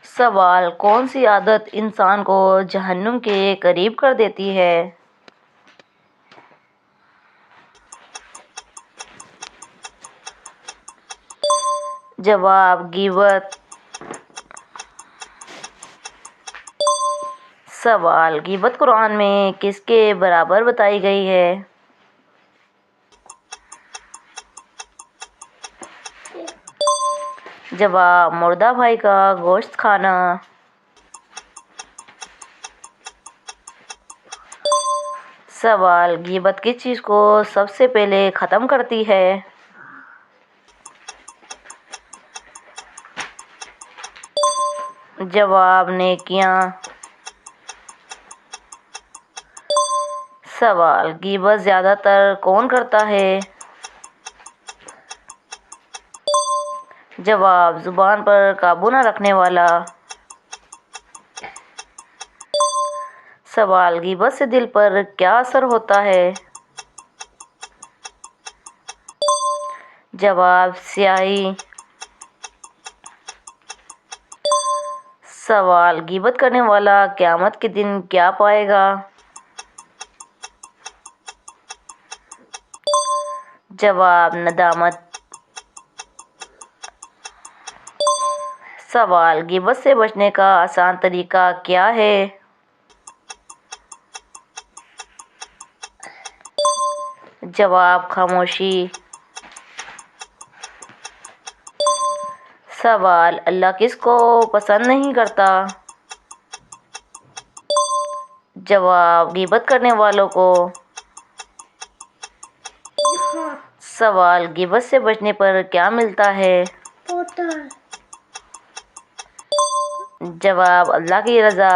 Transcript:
سوال: کون سی عادت انسان کو جہنم کے قریب کر دیتی ہے؟ جواب: غیبت۔ سوال: غیبت قرآن میں کس کے برابر بتائی گئی ہے؟ جواب: مردہ بھائی کا گوشت کھانا۔ سوال: غیبت کس چیز کو سب سے پہلے ختم کرتی ہے؟ جواب: نیکیاں۔ سوال: غیبت زیادہ تر کون کرتا ہے؟ جواب: زبان پر قابو نہ رکھنے والا۔ سوال: غیبت سے دل پر کیا اثر ہوتا ہے؟ جواب: سیاہی۔ سوال: غیبت کرنے والا قیامت کے دن کیا پائے گا؟ جواب: ندامت۔ سوال: غیبت سے بچنے کا آسان طریقہ کیا ہے؟ جواب: خاموشی۔ سوال: اللہ کس کو پسند نہیں کرتا؟ جواب: غیبت کرنے والوں کو۔ سوال: غیبت سے بچنے پر کیا ملتا ہے؟ جواب: اللہ کی رضا۔